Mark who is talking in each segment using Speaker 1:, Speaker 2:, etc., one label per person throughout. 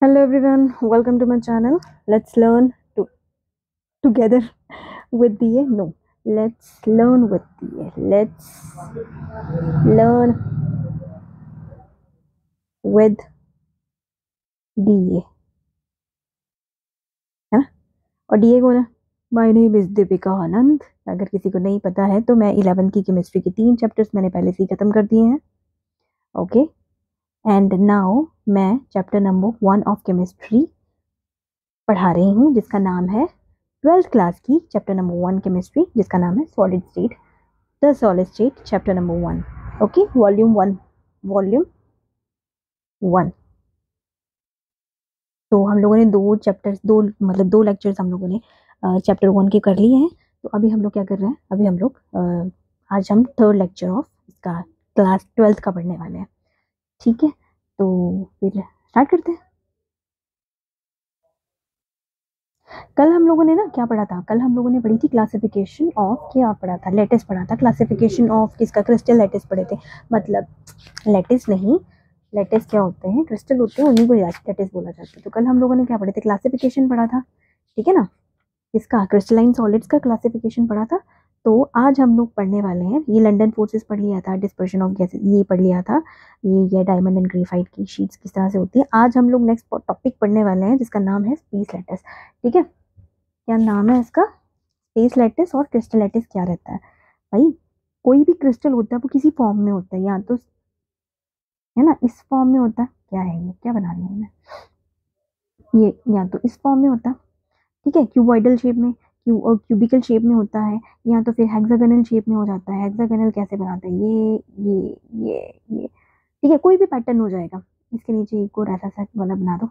Speaker 1: Hello everyone, welcome to my channel. Let's learn together with DA. No, let's learn with DA. Let's learn with DA. है ना? और DA कौन है? My name is Deepika आनंद. अगर किसी को नहीं पता है तो मैं 11th की केमिस्ट्री के 3 चैप्टर्स मैंने पहले से ही खत्म कर दिए हैं. ओके, एंड नाउ मैं चैप्टर नंबर 1 ऑफ केमिस्ट्री पढ़ा रही हूँ जिसका नाम है 12th क्लास की चैप्टर नंबर 1 केमिस्ट्री जिसका नाम है solid state. The solid state chapter number 1. Okay, volume 1. तो हम लोगों ने दो लेक्चर्स हम लोगों ने चैप्टर 1 के कर लिए हैं. तो अभी हम लोग क्या कर रहे हैं, अभी हम लोग आज हम थर्ड लेक्चर ऑफ इसका क्लास 12th का पढ़ने वाले हैं. ठीक है, तो फिर स्टार्ट करते हैं. कल हम लोगों ने ना क्या पढ़ा था, कल हम लोगों ने पढ़ी थी क्लासिफिकेशन ऑफ, क्या पढ़ा था, लेटिस पढ़ा था. क्लासिफिकेशन ऑफ किसका, क्रिस्टल लेटिस पढ़े थे. मतलब लेटिस नहीं, लेटिस क्या होते हैं, क्रिस्टल होते हैं, उन्हीं को लेटिस बोला जाता है. तो कल हम लोगों ने क्या पढ़े थे, क्लासिफिकेशन पढ़ा था. ठीक है ना, इसका क्रिस्टलाइन सॉलिड्स का क्लासिफिकेशन पढ़ा था. तो आज हम लोग पढ़ने वाले हैं, ये लंडन फोर्सेस पढ़ लिया था, डिस्पर्शन ऑफ गैसेस ये पढ़ लिया था, ये डायमंड एंड ग्रेफाइट की शीट्स किस तरह से होती है. आज हम लोग नेक्स्ट टॉपिक पढ़ने वाले हैं जिसका नाम है स्पेस लेटिस. ठीक है, क्या नाम है इसका, स्पेस लेटिस. और क्रिस्टल लेटिस क्या रहता है भाई, कोई भी क्रिस्टल होता है वो किसी फॉर्म में होता है, या तो है ना इस फॉर्म में होता है, क्या है ये, क्या बना रही हूँ मैं, ये या तो इस फॉर्म में होता है, ठीक है, क्यूबॉइडल शेप में, क्यूबिकल शेप में होता है, या तो फिर हेक्सागोनल शेप में हो जाता है. हेक्सागोनल कैसे बनाते हैं, ये ठीक है, कोई भी पैटर्न हो जाएगा. इसके नीचे एक और ऐसा सा वाला बना दो,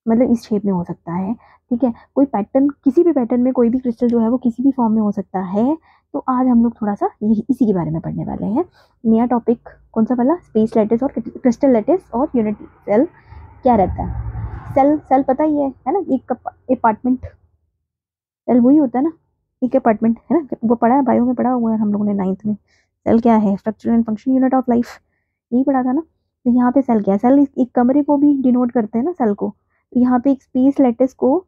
Speaker 1: मतलब इस शेप में हो सकता है. ठीक है, कोई पैटर्न, किसी भी पैटर्न में कोई भी क्रिस्टल जो है वो किसी भी फॉर्म में हो सकता है. तो आज हम लोग थोड़ा सा इसी के बारे में पढ़ने वाले हैं. नया टॉपिक कौन सा वाला, स्पेस लेटिस और क्रिस्टल लेटिस और यूनिट सेल क्या रहता है. सेल पता ही है ना, एक अपार्टमेंट, सेल वही होता है ना, एक अपार्टमेंट है ना, वो पढ़ा है, बायो में पढ़ा हुआ है हम लोगों ने 9th में. सेल क्या है, structure and function unit of life, यही पढ़ा था ना. तो यहाँ पे सेल क्या है, सेल एक कमरे को भी डिनोट करते हैं ना, सेल को. तो यहाँ पे एक स्पेस लेटिस को,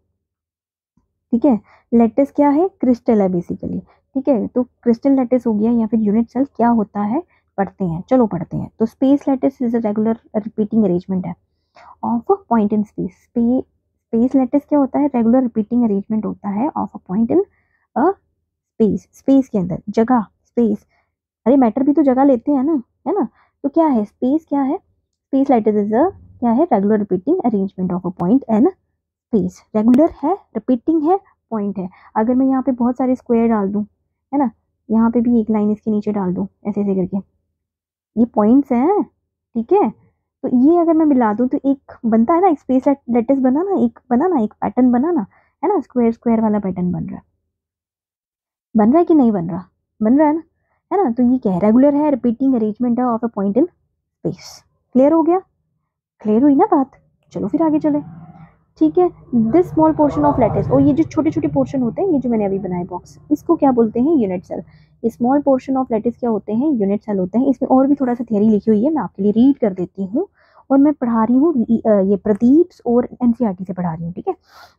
Speaker 1: ठीक है, लेटिस क्या है, क्रिस्टल है बेसिकली. ठीक है, तो क्रिस्टल लेटिस हो गया, या फिर यूनिट सेल क्या होता है पढ़ते हैं, चलो पढ़ते हैं. तो space lattice is a regular repeating arrangement है of a point in space. Space lattice क्या होता है, रेगुलर रिपीटिंग अरेंजमेंट होता है of a point in a space. Space के अंदर जगह, स्पेस, अरे मैटर भी तो जगह लेते हैं ना, है ना. तो क्या है स्पेस, क्या है स्पेस लेटिस इज अ, क्या है, regular repeating arrangement of a point in space. Regular है, रिपीटिंग है, पॉइंट है. अगर मैं यहाँ पे बहुत सारे स्क्वायर डाल दूँ, है ना, यहाँ पे भी एक लाइन इसके नीचे डाल दूँ ऐसे ऐसे करके, ये पॉइंट्स हैं. ठीक है, तो ये अगर मैं मिला दूँ तो एक बनता है ना, एक स्पेस लेटिस बना ना, एक पैटर्न बना ना, है ना, स्क्वायर स्क्वायर वाला पैटर्न बन रहा है कि नहीं बन रहा, बन रहा है ना. तो ये क्या है, रेगुलर है, रिपीटिंग अरेंजमेंट है of a point in space. Clear हो गया, क्लियर हुई ना बात. चलो फिर आगे चले. ठीक है, this small portion of lattice, और ये जो छोटे छोटे पोर्शन होते हैं, ये जो मैंने अभी बनाए बॉक्स, इसको क्या बोलते हैं, यूनिट सेल. ये स्मॉल पोर्शन ऑफ लेटिस क्या होते हैं, यूनिट सेल होते हैं. इसमें और भी थोड़ा सा थियरी लिखी हुई है, मैं आपके लिए रीड कर देती हूँ. और मैं पढ़ा रही हूँ ये प्रदीप्स और एनसीईआरटी से पढ़ा रही हूँ. ठीक है,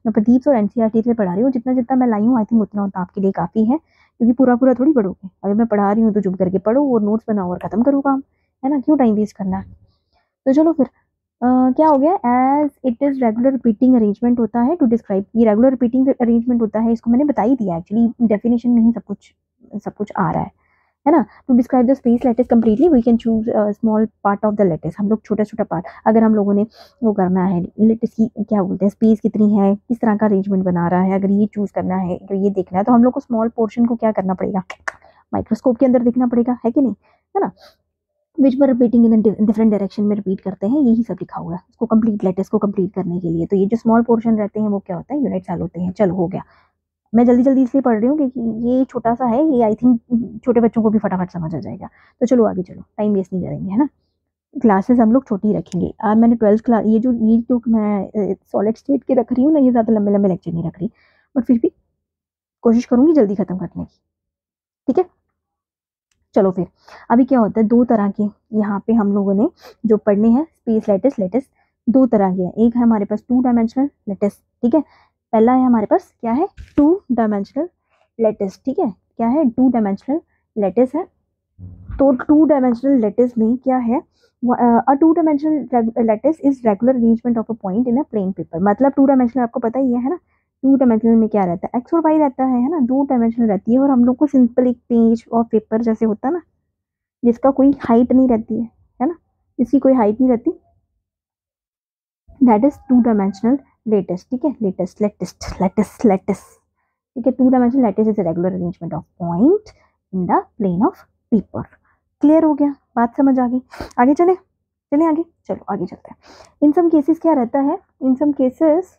Speaker 1: मैं प्रदीप्स और एनसीईआरटी से पढ़ा रही हूँ. जितना जितना मैं लाई हूँ आई थिंक उतना उतना आपके लिए काफ़ी है, क्योंकि पूरा पूरा थोड़ी पढ़ोगे. अगर मैं पढ़ा रही हूँ तो चुप करके पढ़ो और नोट्स बनाओ और खत्म करो काम, है ना, क्यों टाइम वेस्ट करना है. तो चलो फिर क्या हो गया, as it is regular repeating arrangement होता है टू डिस्क्राइब, ये रेगुलर रिपीटिंग अरेंजमेंट होता है, इसको मैंने बता ही दिया एक्चुअली, डेफिनेशन में ही सब कुछ आ रहा है ना. To describe the space lattice completely we can choose small part of the lattice. हम लोग छोटा छोटा पार्ट, अगर हम लोगों ने वो करना है, लेटिस की क्या बोलते हैं, स्पेस कितनी है, किस तरह का अरेंजमेंट बना रहा है, अगर ये चूज करना है, अगर ये देखना है, तो हम लोग को स्मॉल पोर्शन को क्या करना पड़ेगा, माइक्रोस्कोप के अंदर देखना पड़ेगा, है कि नहीं, है ना. विच पर रिपीटिंग इन डिफरेंट डायरेक्शन में रिपीट करते हैं, यही सब लिखा हुआ है उसको कंप्लीट, लेटिस को कंप्लीट करने के लिए. तो ये जो स्मॉल पोर्शन रहते हैं वो क्या होता है, यूनिट सेल होते हैं. चलो हो गया, मैं जल्दी जल्दी इसलिए पढ़ रही हूँ क्योंकि ये छोटा सा है, ये आई थिंक छोटे बच्चों को भी फटाफट समझ आ जाएगा. तो चलो आगे चलो, टाइम वेस्ट नहीं करेंगे, है ना. क्लासेस हम लोग छोटी ही रखेंगे. आज मैंने 12th क्लास, ये जो मैं सॉलिड स्टेट के रख रही हूँ ना, ये ज़्यादा लंबे लंबे लेक्चर नहीं रख रही, बट फिर भी कोशिश करूँगी जल्दी खत्म करने की. ठीक है, चलो फिर. अभी क्या होता है, दो तरह के यहाँ पे हम लोगों ने जो पढ़ने हैं, स्पेस लेटिस, दो तरह के हैं, एक है हमारे पास 2 डायमेंशनल लेटिस, ठीक है। पहला है हमारे पास क्या है, 2 डायमेंशनल लेटिस, ठीक है। क्या है, 2 डायमेंशनल लेटिस है। तो 2 डायमेंशनल लेटिस में क्या है, a 2 dimensional lattice is regular arrangement of a point in a plane paper. मतलब 2 डायमेंशनल आपको पता ही है ना, 2 डायमेंशनल में क्या रहता है, एक्स और वाई रहता है ना, 2 डायमेंशनल रहती है। और हम लोग को सिंपल एक पेज और पेपर जैसे होता है ना, जिसका कोई हाइट नहीं रहती है ना, जिसकी कोई हाइट नहीं रहती, दैट इज 2 डायमेंशनल लेटिस, ठीक है। लेटिस, ठीक है। 2 dimensional lattice is regular arrangement of point in the plane of paper. Clear हो गया, बात समझ आ गई। आगे चले, चले आगे, चलो आगे चलते हैं। इन सम केसेस क्या रहता है, इन सम केसेस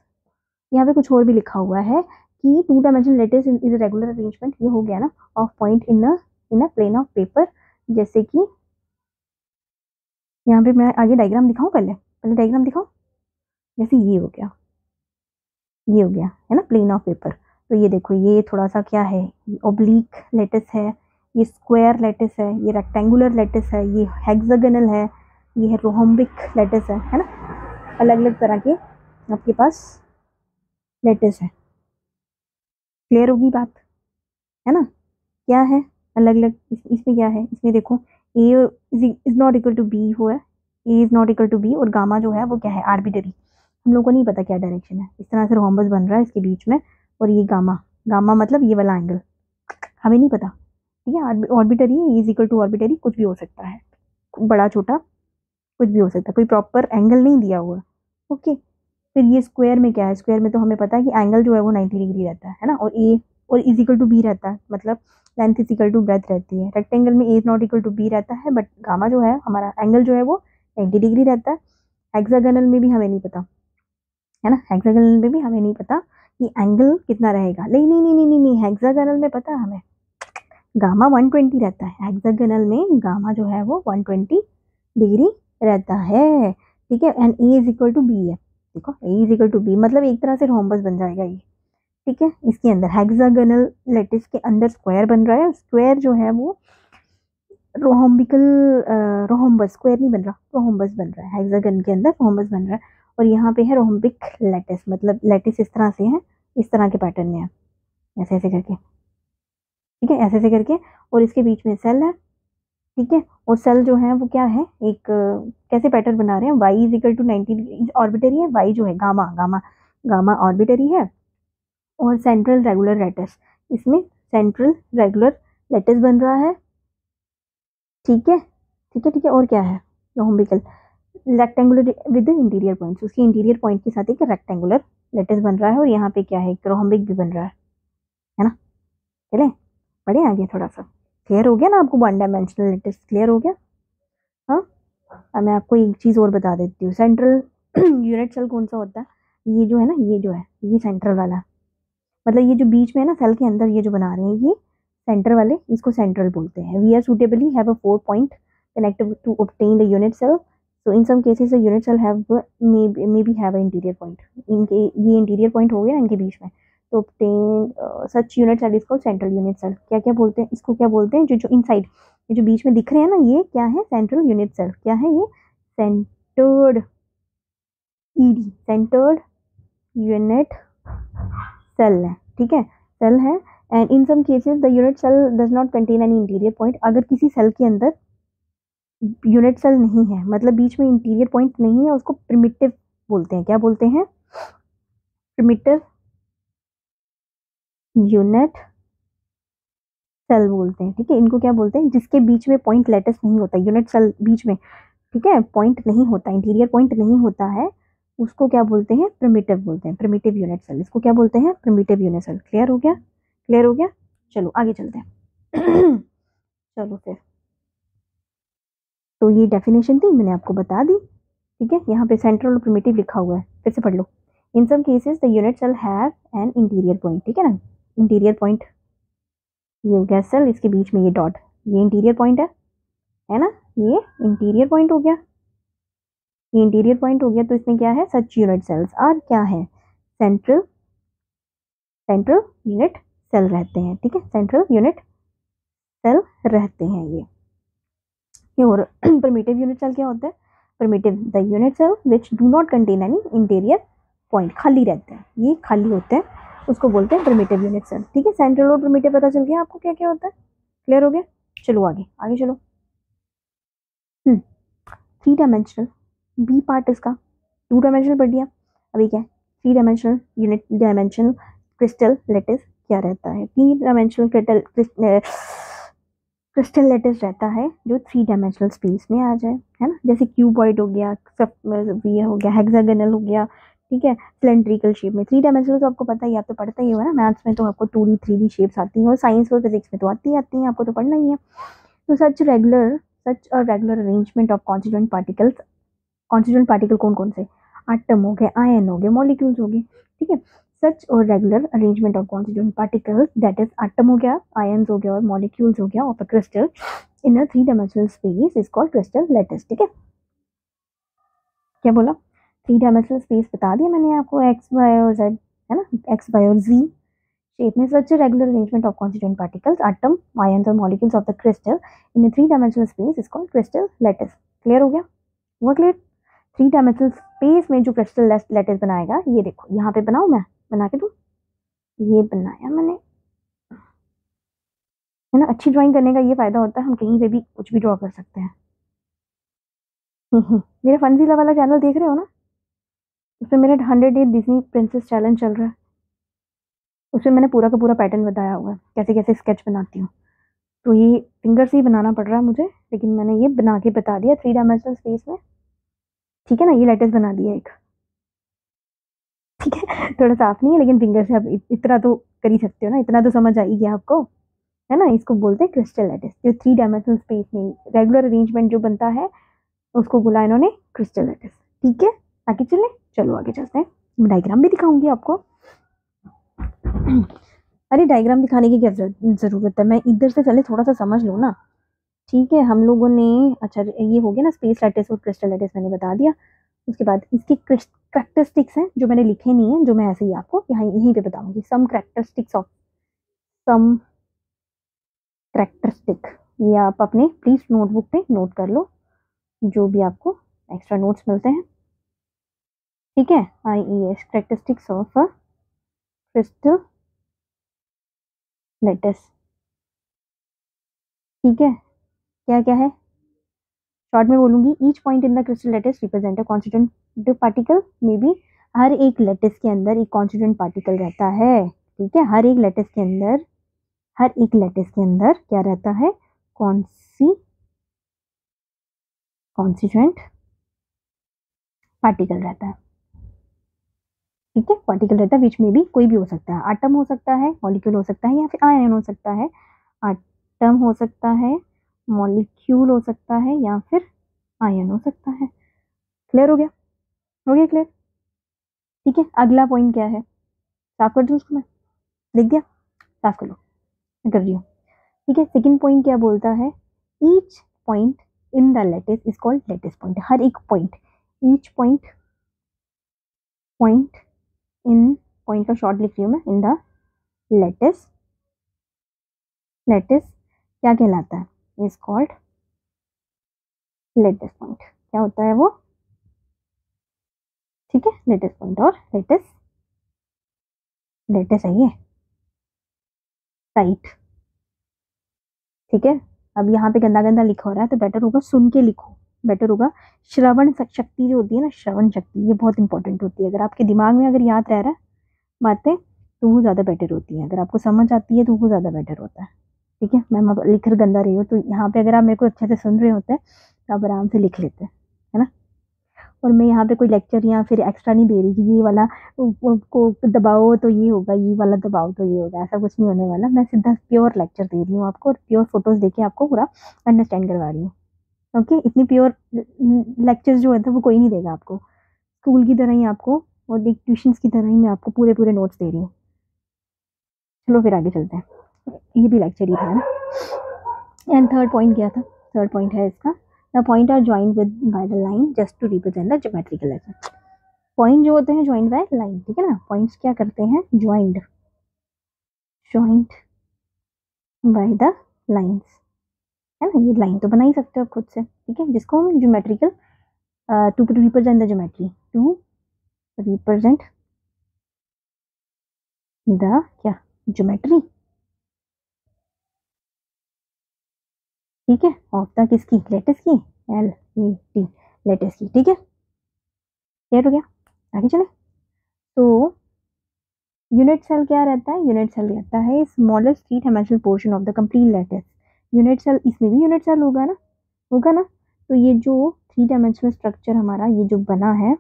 Speaker 1: यहाँ पे कुछ और भी लिखा हुआ है कि 2 dimensional lattice is regular arrangement, ये हो गया ना, of point in a plane of paper. जैसे कि यहाँ पे मैं आगे डायग्राम दिखाऊं, पहले पहले डायग्राम दिखाऊं। जैसे ये हो गया, ये हो गया है ना प्लेन ऑफ पेपर। तो ये देखो, ये थोड़ा सा क्या है, ओब्लिक लेटिस है, ये स्क्वायर लेटिस है, ये रेक्टेंगुलर लेटिस है, ये हेक्सागोनल है, ये है रोम्बिक लेटिस है ना। अलग अलग तरह के आपके पास लेटिस है। क्लियर होगी बात, है ना। क्या है, अलग अलग इसमें क्या है, इसमें देखो A is not equal to B हुआ है, A is not equal to B, और गामा जो है वो क्या है, आर्बिटरी। हम लोग को नहीं पता क्या डायरेक्शन है, इस तरह से रोम्बस बन रहा है इसके बीच में, और ये गामा, गामा मतलब ये वाला एंगल हमें नहीं पता, ठीक है। Arbitrary is equal to arbitrary, कुछ भी हो सकता है, बड़ा छोटा कुछ भी हो सकता है, कोई प्रॉपर एंगल नहीं दिया हुआ, ओके। फिर ये स्क्वायर में क्या है, स्क्वायर में तो हमें पता है कि एंगल जो है वो 90 डिग्री रहता है ना, और ए और इज इक्वल टू बी रहता है, मतलब length is equal to breadth रहती है। रेक्टेंगल में A is not equal to B रहता है, बट गामा जो है हमारा एंगल जो है वो 90 डिग्री रहता है। हेक्सागोनल में भी हमें नहीं पता, है ना, हेक्सागोनल में भी हमें नहीं पता कि एंगल कितना रहेगा। नहीं नहीं नहीं नहीं नहीं, नहीं हेक्सागोनल में पता है हमें, गामा 120 रहता है। हेक्सागोनल में गामा जो है वो 120 डिग्री रहता है, ठीक है। And A is equal to B है, देखो A is equal to B, मतलब एक तरह से रोम्बस बन जाएगा ये, ठीक है। इसके अंदर हेक्सागोनल लेटिस के अंदर स्क्वायर बन रहा है, स्क्वायर जो है वो रोम्बिकल, रोम्बस, स्क्वायर नहीं बन रहा, रोम्बस बन रहा है, हेक्सागन के अंदर रोम्बस बन रहा है। और यहाँ पे है रोम्बिक लेटिस, मतलब लेटिस इस तरह से है, इस तरह के पैटर्न में है, ऐसे ऐसे करके, ठीक है, ऐसे ऐसे करके। और इसके बीच में सेल है, ठीक है। और सेल जो है वो क्या है, एक कैसे पैटर्न बना रहे हैं, Y is equal to 90 arbitrary है, वाई जो है गामा, गामा गामा ऑर्बिटरी है, और सेंट्रल रेगुलर लेटिस, इसमें सेंट्रल रेगुलर लेटिस बन रहा है, ठीक है, ठीक है, ठीक है। और क्या है, रोम्बिकल रेक्टेंगुलर विद इंटीरियर पॉइंट्स, उसके इंटीरियर पॉइंट के साथ एक रेक्टेंगुलर लेटिस बन रहा है, और यहाँ पे क्या है, एक रोम्बिक भी बन रहा है ना। चले पढ़े आगे थोड़ा सा, क्लियर हो गया ना आपको, 1 डायमेंशनल लेटिस क्लियर हो गया। हाँ, अब मैं आपको एक चीज़ और बता देती हूँ, सेंट्रल यूनिट सेल कौन सा होता है, ये जो है ना, ये जो है ये सेंट्रल वाला, मतलब ये जो बीच में है ना सेल के अंदर ये जो बना रहे हैं, ये सेंटर वाले, इसको सेंट्रल बोलते हैं। We are suitably have a 4 point connected to obtain the unit cell, so in some cases the unit cell have may be have a interior point, इनके ये इंटीरियर पॉइंट हो गया इनके बीच में, तो ऑब्टेन सच यूनिट सेल इसको central unit cell, क्या क्या बोलते हैं इसको, क्या बोलते हैं, जो जो इनसाइड, ये जो बीच में दिख रहे हैं ना, ये क्या है, सेंट्रल यूनिट सेल, क्या है ये, centred ED, centred unit cell है, ठीक है, सेल है। And in some cases the unit cell does not contain any interior point, अगर किसी सेल के अंदर यूनिट सेल नहीं है, मतलब बीच में इंटीरियर पॉइंट नहीं है, उसको प्रिमिटिव बोलते हैं, क्या बोलते हैं, प्रिमिटिव यूनिट सेल बोलते हैं, ठीक है। इनको क्या बोलते हैं, जिसके बीच में पॉइंट लेटिस नहीं होता, यूनिट सेल बीच में, ठीक है, पॉइंट नहीं होता, इंटीरियर पॉइंट नहीं होता है, उसको क्या बोलते हैं, प्रिमिटिव बोलते हैं, प्रिमिटिव यूनिट सेल, इसको क्या बोलते हैं, प्रिमिटिव यूनिट सेल। क्लियर हो गया, क्लियर हो गया, चलो आगे चलते हैं। चलो फिर, तो ये डेफिनेशन थी, मैंने आपको बता दी, ठीक है। यहाँ पे सेंट्रल और प्रिमिटिव लिखा हुआ है, फिर से पढ़ लो। In some cases the unit cell have an interior point, ठीक है ना, इंटीरियर पॉइंट, ये हो गया सेल, इसके बीच में ये डॉट, ये इंटीरियर पॉइंट है ना, ये इंटीरियर पॉइंट हो गया, ये इंटीरियर पॉइंट हो गया। तो इसमें क्या है, सच यूनिट सेल्स आर क्या है, सेंट्रल सेंट्रल यूनिट सेल रहते हैं, ठीक है, सेंट्रल यूनिट सेल रहते हैं ये। और प्रिमिटिव यूनिट सेल क्या होता है, primitive the unit cell which do not contain any interior point, खाली रहते हैं, ये खाली होते हैं, उसको बोलते हैं प्रिमिटिव यूनिट सेल। ठीक है, सेंट्रल और प्रिमिटिव पता चल गया आपको क्या क्या होता है, क्लियर हो गया। चलो आगे आगे चलो। 3 डायमेंशनल बी पार्ट इसका, 2 डायमेंशनल पढ़ लिया, अभी क्या है 3 dimensional unit dimensional crystal lettuce क्या रहता है, 3 डायमेंशनल क्रिस्टल लेटिस रहता है जो 3 डायमेंशनल स्पेस में आ जाए, है ना, जैसे क्यूबॉइड हो गया, सब ये हो गया, हेक्सागोनल हो गया, ठीक है, सिलेंड्रिकल शेप में। 3 डायमेंशनल तो आपको पता ही, आप तो पढ़ते ही हो ना, मैथ्स में तो आपको 2D 3D शेप्स आती हैं, और साइंस और फिजिक्स में तो आती हैं, आपको तो पढ़ना ही है। तो such a regular arrangement of constituent particles, constituent particle कौन कौन से, आटम हो गए, आयन हो गए, मॉलिक्यूल्स हो गए, ठीक है, सच और regular arrangement of constituent particles that is atom हो गया, आयन्स हो गया और मॉलिक्यूल्स हो गया of a crystal in a 3 dimensional space is called crystal lattice. ठीक है, क्या बोला, 3 डायमेंशनल स्पेस बता दिया मैंने आपको, एक्स वाई और जेड, है ना, एक्स वाई और जी शेप में, such regular arrangement of constituent particles atom ions और molecules of the crystal in a 3 dimensional space is called crystal lattice. Clear हो गया, हुआ क्लियर। 3 डायमेंशनल स्पेस में जो क्रिस्टल लेटिस बनाएगा, ये देखो यहाँ पे बनाऊं, मैं बना के दूं, ये बनाया मैंने, है ना, अच्छी ड्राइंग करने का ये फायदा होता है, हम कहीं पे भी कुछ भी ड्रॉ कर सकते हैं। मेरा फंजीला वाला चैनल देख रहे हो ना, उसमें मेरा 100 डे डिज्नी प्रिंसेस चैलेंज चल रहा है, उसमें मैंने पूरा का पूरा पैटर्न बताया हुआ है, कैसे कैसे स्केच बनाती हूँ। तो ये फिंगर से ही बनाना पड़ रहा है मुझे, लेकिन मैंने ये बना के बता दिया 3 डायमेंशनल स्पेस में, ठीक है ना, ये लेटेस्ट बना दिया एक, ठीक है, थोड़ा साफ नहीं है लेकिन फिंगर से आप इतना तो कर ही सकते हो ना, इतना तो समझ आई गया आपको, है ना, इसको बोलते हैं क्रिस्टल लेटिस, जो 3 डायमेंशनल स्पेस में रेगुलर अरेंजमेंट जो बनता है उसको बोला इन्होंने क्रिस्टल लेटिस। ठीक है, आगे चले, चलो आगे चलते हैं, डायग्राम भी दिखाऊंगी आपको। अरे डायग्राम दिखाने की क्या जरूरत है, मैं इधर से पहले थोड़ा सा समझ लो ना। ठीक है, हम लोगों ने, अच्छा ये हो गया ना, स्पेस लेटिस और क्रिस्टल लेटिस मैंने बता दिया। उसके बाद इसकी करेक्टरिस्टिक्स हैं जो मैंने लिखे नहीं है, जो मैं ऐसे ही आपको यहाँ यहीं पे बताऊंगी, सम करेक्टरिस्टिक्स ऑफ सम करेक्टरिस्टिक, ये आप अपने प्लीज नोटबुक पे नोट कर लो, जो भी आपको एक्स्ट्रा नोट्स मिलते हैं। ठीक है, IES characteristics of crystal lattice. ठीक है, क्या क्या है, शॉर्ट में बोलूंगी, each point in the crystal lattice represent a constituent particle, may be हर एक लेटिस के अंदर एक कॉन्स्टिट्यूएंट पार्टिकल रहता है। ठीक है, हर एक लेटिस के अंदर, हर एक लेटिस के अंदर क्या रहता है, कॉन्स्टिट्यूएंट पार्टिकल रहता है। ठीक है, पार्टिकल रहता है विच में भी कोई भी हो सकता है, आटम हो सकता है, मॉलिक्यूल हो सकता है, या फिर आयन हो सकता है, आटम हो सकता है, मॉलिक्यूल हो सकता है, या फिर आयन हो सकता है। क्लियर हो गया, हो गया क्लियर। ठीक है, अगला पॉइंट क्या है, साफ कर दूं उसको, मैं लिख दिया, साफ कर लो, मैं कर रही हूँ। ठीक है, सेकंड पॉइंट क्या बोलता है, each point in the lattice is called lattice point, हर एक point, each point, point in, point का शॉर्ट लिख रही हूँ मैं, इन द लेटिस, लेटिस क्या कहलाता है, इज कॉल्ड लेटिस पॉइंट, क्या होता है वो, ठीक है, लेटिस पॉइंट, और लेटिस, लेटिस है ये साइट। ठीक है, अब यहाँ पे गंदा गंदा लिखा हो रहा है तो बेटर होगा सुन के लिखो, बेटर होगा। श्रवण शक्ति जो होती है ना, श्रवण शक्ति, ये बहुत इंपॉर्टेंट होती है, अगर आपके दिमाग में अगर याद रह रहा है बातें तो वो ज़्यादा बेटर होती है, अगर आपको समझ आती है तो वो ज़्यादा बेटर होता है। ठीक है, मैं लिख कर गंदा रही हूँ, तो यहाँ पे अगर आप मेरे को अच्छे से सुन रहे होते हैं तो आप आराम से लिख लेते हैं, है ना। और मैं यहाँ पे कोई लेक्चर या फिर एक्स्ट्रा नहीं दे रही कि ये वाला को दबाओ तो ये होगा, ये वाला दबाओ तो ये होगा, ऐसा कुछ नहीं होने वाला, मैं सीधा प्योर लेक्चर दे रही हूँ आपको, और प्योर फोटोज देके आपको पूरा अंडरस्टैंड करवा रही हूँ। ओके, इतनी प्योर लेक्चर्स जो होता है वो कोई नहीं देगा आपको, स्कूल की तरह ही आपको, और एक ट्यूशन की तरह ही मैं आपको पूरे पूरे नोट्स दे रही हूँ। चलो फिर आगे चलते हैं, ये भी लेक्चर ही था ना। एंड थर्ड पॉइंट क्या था, थर्ड पॉइंट है इसका, the point are joint with by the line just to represent the geometrical letter. Point जो होते हैं ज्वाइंट बाय लाइन, ठीक है ना, पॉइंट्स क्या करते हैं, joint, joint by the lines, है ना, ये लाइन तो बना ही सकते हो आप खुद से, ठीक है, जिसको हम geometrical to represent the geometry, to represent the क्या ज्योमेट्री, ठीक है, ऑफ द किसकी, लेटिस की, LAT लेटिस की, ठीक है, क्लियर हो गया, आगे चले। तो यूनिट सेल क्या रहता है, यूनिट सेल रहता है smallest three dimensional portion of the complete lattice. Unit cell, इसमें भी यूनिट सेल होगा ना, होगा ना। तो ये जो थ्री डायमेंशनल स्ट्रक्चर हमारा ये जो बना है,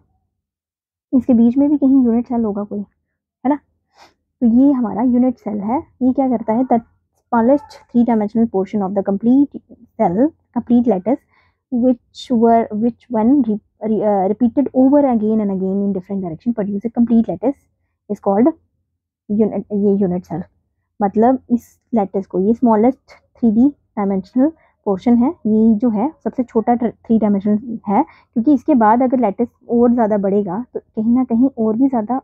Speaker 1: इसके बीच में भी कहीं यूनिट सेल होगा कोई, है ना। तो ये हमारा यूनिट सेल है। ये क्या करता है, the smallest three dimensional portion of the complete cell, complete lattice, which when repeated over again and again in different direction produce a complete lattice is called unit, ये यूनिट सेल। मतलब इस lettuce को, ये smallest 3D dimensional portion है, ये जो है सबसे छोटा 3 डायमेंशनल है, क्योंकि इसके बाद अगर लेटिस और ज़्यादा बढ़ेगा तो कहीं ना कहीं और भी ज़्यादा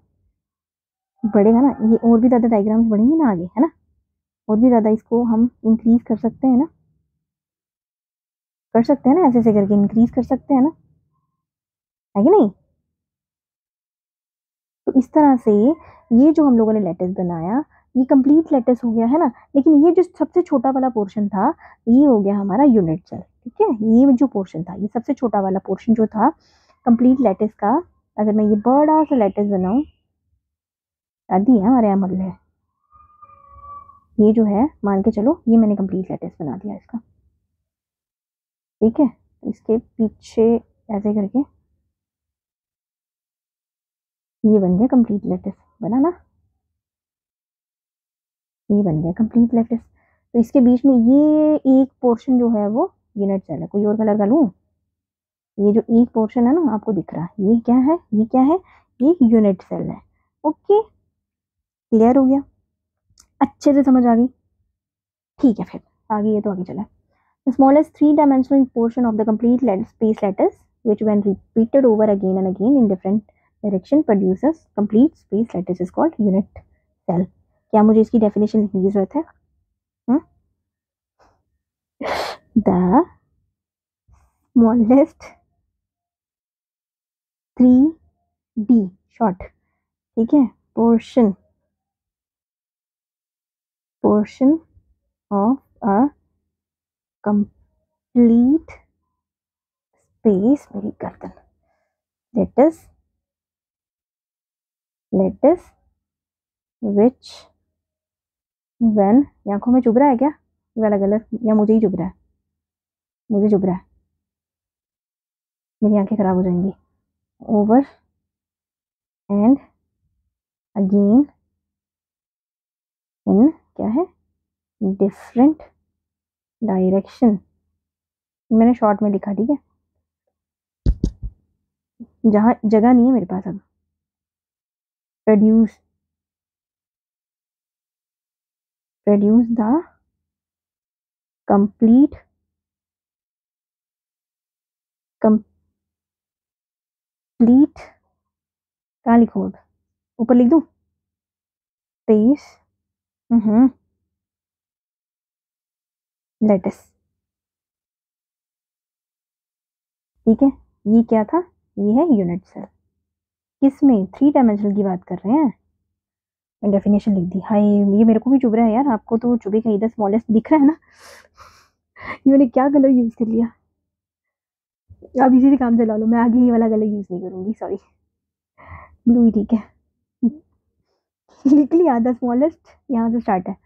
Speaker 1: बढ़ेगा ना, ये और भी ज़्यादा डायग्राम्स बढ़ेंगे ना आगे, है ना, और भी ज़्यादा इसको हम इंक्रीज कर सकते हैं ना, कर सकते हैं ना, ऐसे ऐसे करके इंक्रीज कर सकते हैं ना, है कि नहीं। तो इस तरह से ये जो हम लोगों ने लेटिस बनाया, ये कंप्लीट लेटिस हो गया, है ना। लेकिन ये जो सबसे छोटा वाला पोर्शन था, ये हो गया हमारा यूनिट सेल, ठीक है। ये जो पोर्शन था, ये सबसे छोटा वाला पोर्शन जो था कंप्लीट लेटिस का, अगर मैं ये बड़ा सा लेटिस बनाऊं, शादी है हमारे यहाँ मल्ले, ये जो है मान के चलो, ये मैंने कंप्लीट लेटिस बना दिया इसका, ठीक है। तो इसके पीछे ऐसे करके ये बन गया कंप्लीट लेटिस, बना ना, ये बन गया कंप्लीट लेटिस। तो इसके बीच में ये एक पोर्शन जो है वो यूनिट सेल है। कोई और कलर का लूं, ये जो एक पोर्शन है ना आपको दिख रहा है, ये क्या है, ये क्या है, ये यूनिट सेल है। ओके, क्लियर हो गया, अच्छे से समझ आ गई, ठीक है। फिर आगे, ये तो आगे चला। The smallest three-dimensional portion of the complete space lattice, which when repeated over again and again in different direction produces complete space lattice is called unit cell. क्या मुझे इसकी डेफिनेशन लिखने की जरूरत है? The smallest 3D short, ठीक है, portion of a complete space, मेरी गर्दन, lattice which when, आंखों में चुभ रहा है क्या ये वाला कलर, या मुझे ही चुभ रहा है, मुझे चुभ रहा है, मेरी आंखें खराब हो जाएंगी। ओवर एंड अगेन इन क्या है, डिफरेंट डायरेक्शन, मैंने शॉर्ट में लिखा, ठीक है, जहां जगह नहीं है मेरे पास अब। प्रोड्यूस द कंप्लीट कहाँ लिखूँ अब, ऊपर लिख दूँ, स्पेस लेटिस, ठीक है। ये क्या था, ये है यूनिट सेल, किसमें, थ्री डायमेंशनल की बात कर रहे हैं। डेफिनेशन लिख दी, हाय ये मेरे को भी चुभ रहा है यार, आपको तो चुभेगा, इधर स्मॉलेस्ट दिख रहा है ना। ये मैंने क्या कलर यूज कर लिया, आप इसी से काम चला लो, मैं आगे ये वाला कलर यूज नहीं करूंगी, सॉरी, ब्लू ही ठीक है। लिख लिया, द स्मॉलेस्ट, यहाँ से स्टार्ट है,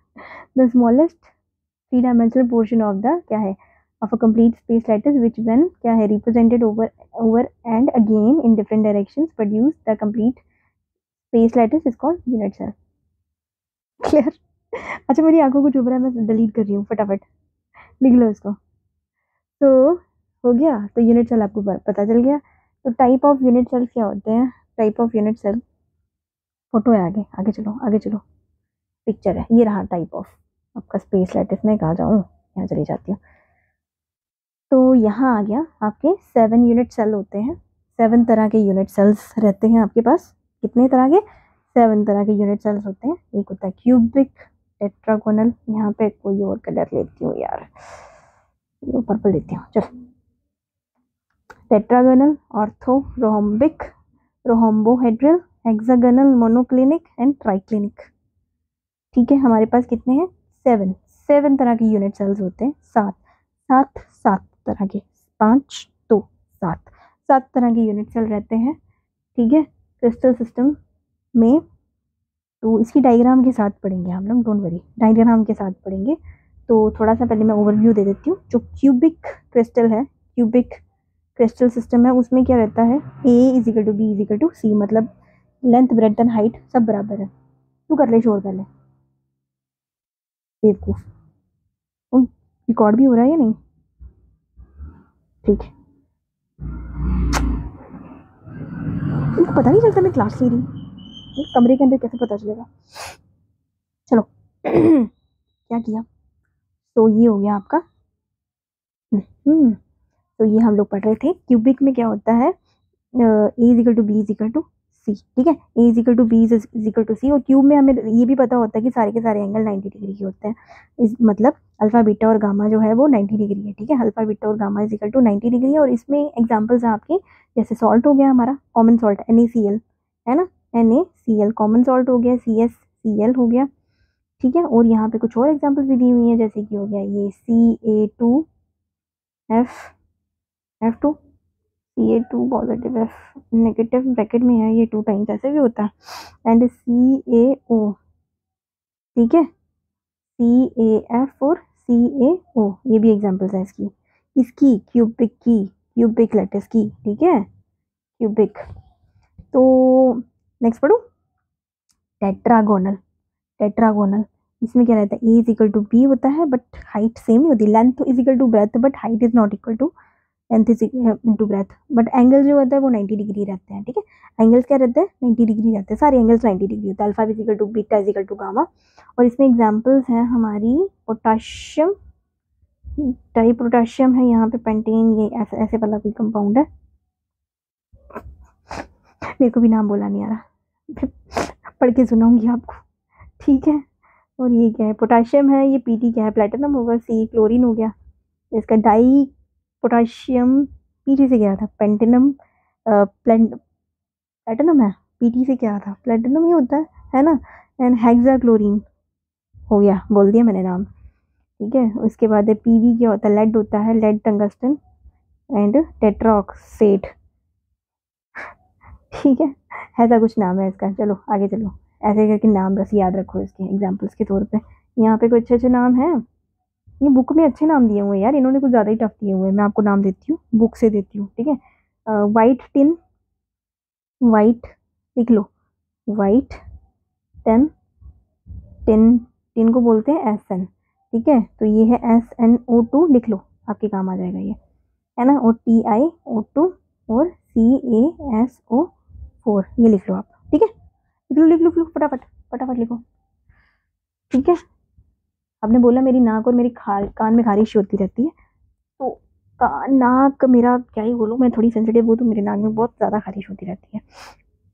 Speaker 1: the smallest three dimensional portion of the क्या है, of a complete space lattice which when क्या है represented over and again in different directions produce the complete space lattice is called unit cell. Clear. अच्छा मेरी आंखों को चुभ रहा है, मैं डिलीट कर रही हूँ, फटाफट लिख लो इसको। तो हो गया, तो यूनिट सेल आपको पता चल गया। तो टाइप ऑफ यूनिट सेल क्या होते हैं, type of unit cell, photo है आगे, आगे चलो, आगे चलो, पिक्चर है, ये रहा टाइप ऑफ आपका स्पेस लैटिस। मैं कहाँ जाऊँ, यहाँ चली जाती हूँ। तो यहाँ आ गया, आपके 7 यूनिट सेल होते हैं, 7 तरह के यूनिट सेल्स रहते हैं आपके पास। कितने तरह के, 7 तरह के यूनिट सेल्स होते हैं। एक होता है क्यूबिक, टेट्रागोनल, यहाँ पे कोई और कलर लेती हूँ यार, पर्पल लेती हूँ, चलो tetragonal, ortho rhombic, rhombohedral, hexagonal, monoclinic and triclinic. ठीक है, हमारे पास कितने हैं? 7 तरह के यूनिट सेल्स होते हैं। 7 तरह के, 5 2 7 तरह के यूनिट सेल रहते हैं। ठीक है, क्रिस्टल सिस्टम में। तो इसकी डायग्राम के साथ पढ़ेंगे हम लोग, डोंट वरी, डायग्राम के साथ पढ़ेंगे। तो थोड़ा सा पहले मैं ओवरव्यू दे देती हूँ। जो क्यूबिक क्रिस्टल है, क्यूबिक क्रिस्टल सिस्टम है, उसमें क्या रहता है? A is equal to B is equal to C, मतलब लेंथ ब्रेड्थ एंड हाइट सब बराबर है। तू कर ले शोर पहले, बेवकूफ। रिकॉर्ड भी हो रहा है या नहीं? ठीक है, इनको पता नहीं चलता मैं क्लास ले रही, कमरे के अंदर कैसे पता चलेगा? चलो क्या किया? तो ये हो गया आपका। तो ये हम लोग पढ़ रहे थे क्यूबिक में क्या होता है, A is equal to B is equal to C. ठीक है, A is equal to B is equal to C. और क्यूब में हमें ये भी पता होता है कि सारे के सारे एंगल 90 डिग्री के होते हैं। इस मतलब अल्फा बीटा और गामा जो है वो 90 डिग्री है। ठीक है, अल्फा बीटा और gamma is equal to 90 degree. और इसमें एग्जाम्पल्स हैं आपके, जैसे सॉल्ट हो गया हमारा कॉमन सॉल्ट NaCl, है ना, NaCl कॉमन सॉल्ट हो गया, CsCl हो गया। ठीक है, और यहाँ पे कुछ और एग्जाम्पल्स भी दी हुई हैं, जैसे कि हो गया ये Ca2F2, Ca2 positive, F negative, bracket में है ये 2 टाइम्स, ऐसे भी होता है, एंड CaO। ठीक है, CaF और CaO, ये भी एग्जाम्पल्स है इसकी क्यूबिक लैटिस की। ठीक है, क्यूबिक। तो नेक्स्ट पढ़ो, टेट्रागोनल। इसमें क्या रहता है? A is equal to B होता है, बट हाइट सेम नहीं होती। लेंथ तो is equal to breadth, but height is not equal to length is into breadth. But angle जो होता है वो 90 डिग्री रहते हैं। ठीक है, एंगल्स क्या रहते हैं? 90 डिग्री रहते हैं, सारे एंगल्स 90 डिग्री होते हैं। Alpha is equal to beta is equal to gamma. और इसमें एग्जांपल्स हैं हमारी, पोटाशियम, डाइपोटाशियम है यहाँ पे, पेंटेन, ये ऐसे ऐसे वाला कोई कंपाउंड है, मेरे को भी नाम बोला नहीं आ रहा, पढ़ के सुनाऊंगी आपको। ठीक है, और ये क्या है? पोटाशियम है, ये Pt क्या है? प्लेटिनम होगा। C क्लोरीन हो गया, इसका डाई पोटाशियम Pt से क्या था? पेंटिनम, प्लेटिनम है, Pt से क्या था? प्लेटिनम ही होता है ना। एंड हेक्सा क्लोरीन हो गया, बोल दिया मैंने नाम। ठीक है, उसके बाद है Pv, क्या होता है? लेड होता है, लेड टंगस्टन एंड टेट्राऑक्साइड। ठीक है, ऐसा कुछ नाम है इसका। चलो आगे चलो, ऐसे करके नाम बस याद रखो इसके एग्जाम्पल्स के तौर पे। यहाँ पे कुछ अच्छे नाम हैं, ये बुक में अच्छे नाम दिए हुए हैं यार, इन्होंने कुछ ज़्यादा ही टफ दिए हुए हैं। मैं आपको नाम देती हूँ, बुक से देती हूँ। ठीक है, वाइट टिन, वाइट लिख लो, वाइट टिन, टिन को बोलते हैं SN। ठीक है, तो ये है SnO2, लिख लो, आपके काम आ जाएगा ये, है ना। और TiO2 और CaSO4, ये लिख लो आप। ठीक है, लिख लो फटाफट फटाफट लिखो। ठीक है, आपने बोला मेरी नाक और मेरी कान में खारिश होती रहती है, तो नाक मेरा क्या ही बोलूँ, मैं थोड़ी सेंसिटिव हूँ, तो मेरे नाक में बहुत ज़्यादा खारिश होती रहती है,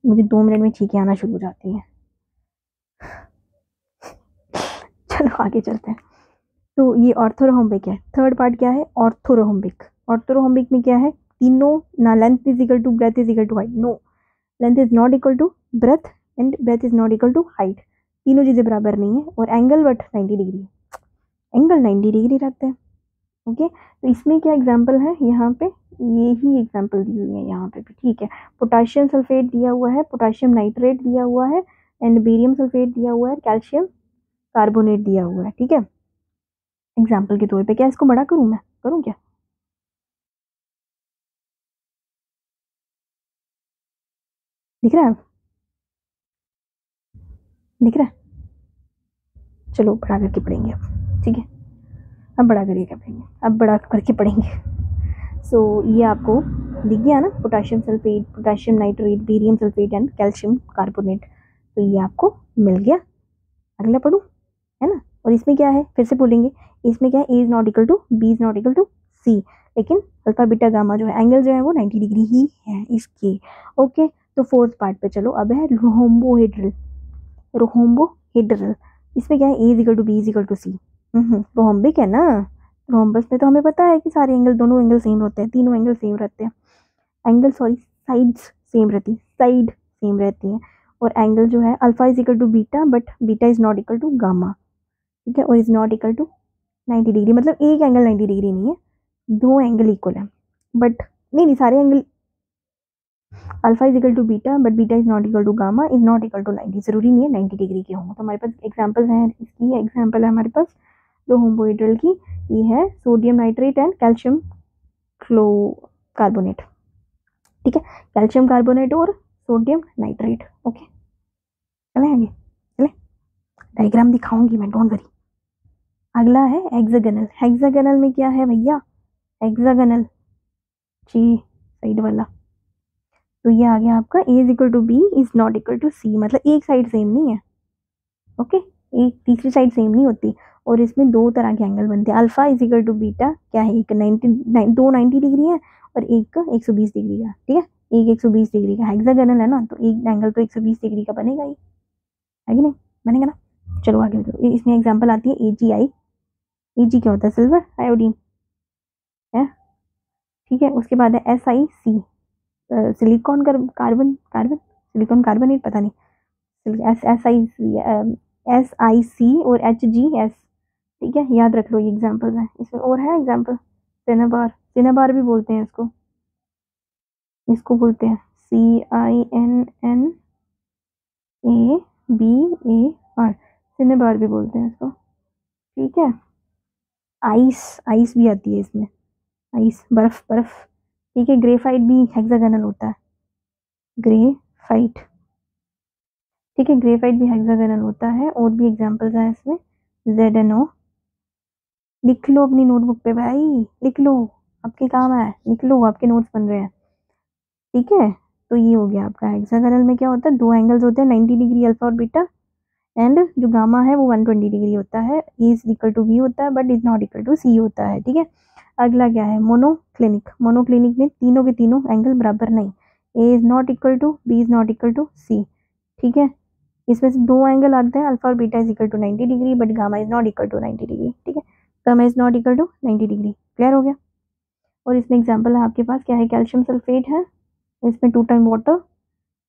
Speaker 1: मुझे 2 मिनट में छींकें आना शुरू हो जाती हैं। चलो आगे चलते हैं। तो ये ऑर्थोरोम्बिक है। थर्ड पार्ट क्या है? ऑर्थोरोम्बिक। ऑर्थोरोम्बिक में क्या है? तीनों ना length is equal to breadth is equal to height, no, length is not equal to breadth and breadth is not equal to height, तीनों चीज़ें बराबर नहीं है। और angle but 90 degree, angle 90 degree रहते हैं। ओके, तो इसमें क्या एग्जाम्पल है? यहाँ पे ये ही एग्जाम्पल दी हुई है यहाँ पे भी। ठीक है, पोटाशियम सल्फेट दिया हुआ है, पोटाशियम नाइट्रेट दिया हुआ है, एंड बेरियम सल्फेट दिया हुआ है, कैल्शियम कार्बोनेट दिया हुआ है। ठीक है, एग्जाम्पल के तौर पे। क्या इसको बड़ा करूँ? मैं करूँ क्या? दिख रहा है? दिख रहा है? चलो बड़ा करके पढ़ेंगे अब। ठीक है, अब बड़ा करके पढ़ेंगे, अब बड़ा करके पढ़ेंगे। सो ये आपको दिख गया ना, potassium sulphate, potassium nitrate, barium sulphate and calcium carbonate, तो ये आपको मिल गया। अगला पढ़ूँ, है ना। और इसमें क्या है, फिर से बोलेंगे, इसमें क्या है? A is not equal to B is not equal to C, लेकिन अल्फा बीटा गामा जो है एंगल जो है वो 90 डिग्री ही है इसकी। ओके, तो फोर्थ पार्ट पे चलो। अब है रोम्बोहेड्रल। रोम्बोहेड्रल, इसमें क्या है? A is equal to B is equal to C. Rhombic है ना, रोम्बस में तो हमें पता है कि सारे एंगल, दोनों एंगल सेम होते हैं, तीनों एंगल सेम रहते हैं। एंगल सॉरी साइड्स सेम रहती, साइड सेम रहती हैं। और एंगल जो है alpha is equal to beta, but beta is not equal to gamma, ठीक है, और is not equal to 90 degree. मतलब एक एंगल 90 डिग्री नहीं है, दो एंगल इक्वल है, बट नहीं सारे angle alpha is equal to beta, but beta is not equal to gamma is not equal to 90। जरूरी नहीं है 90 डिग्री के हों। तो हमारे पास एग्जांपल्स हैं, इसकी एग्जांपल है हमारे पास दो होमोहेड्रल की, ये है सोडियम नाइट्रेट एंड कैल्शियम क्लो कार्बोनेट, ठीक है, कैल्शियम कार्बोनेट और सोडियम नाइट्रेट। ओके चले आगे, चले डायग्राम दिखाऊंगी मैं, डोंट वरी। अगला है हेक्सागोनल। हेक्सागोनल में क्या है भैया, हेक्सागोनल जी साइड वाला, तो ये आ गया आपका A is equal to B is not equal to C, मतलब एक साइड सेम नहीं है। ओके एक तीसरी साइड सेम नहीं होती, और इसमें दो तरह के एंगल बनते हैं। Alpha is equal to beta क्या है, एक 90 डिग्री है और एक 120 डिग्री का, ठीक है, एक 120 डिग्री का हेक्सागोनल है ना, तो एक एंगल तो 120 डिग्री का बनेगा ही, है कि नहीं, बनेगा ना। चलो आगे बताओ, इसमें एग्जाम्पल आती है AgI। Ag क्या होता है, सिल्वर आयोडीन है, ठीक है। उसके बाद है SiC, silicon carbon carbon silicon carbonate, पता नहीं, SiC और HgS, ठीक है, याद रख लो, ये एग्जाम्पल है। इसमें और है एग्जाम्पल, सिनेबार, सिनेबार भी बोलते हैं इसको, इसको बोलते हैं CINNABAR, सिनेबार भी बोलते हैं इसको, ठीक है। आइस, आइस भी आती है इसमें, आइस बर्फ, बर्फ, ठीक है। ग्रेफाइट भी हेक्सागोनल होता है, ग्रेफाइट, ठीक है, ग्रेफाइट भी हेक्सागोनल होता है। और भी एग्जांपल्स हैं इसमें, ZnO, लिख लो अपनी नोटबुक पे भाई, लिख लो, आपके काम है, लिख लो, आपके नोट्स बन रहे हैं, ठीक है। तो ये हो गया आपका हेक्सागोनल में क्या होता है, दो एंगल्स होते हैं 90 डिग्री अल्फा और बीटा, एंड जो गामा है वो 120 डिग्री होता है, A is equal to B होता है, but is not equal to C होता है, ठीक है। अगला क्या है, मोनोक्लिनिक। मोनोक्लिनिक में तीनों के तीनों एंगल बराबर नहीं, A is not equal to B is not equal to C, ठीक है। इसमें से दो एंगल आते हैं, अल्फा और beta is equal to 90 degree, but gamma is not equal to 90 degree, ठीक है, gamma is not equal to 90 degree, clear हो गया। और इसमें एग्जाम्पल है आपके पास क्या है, कैल्शियम सल्फेट है, इसमें 2 time water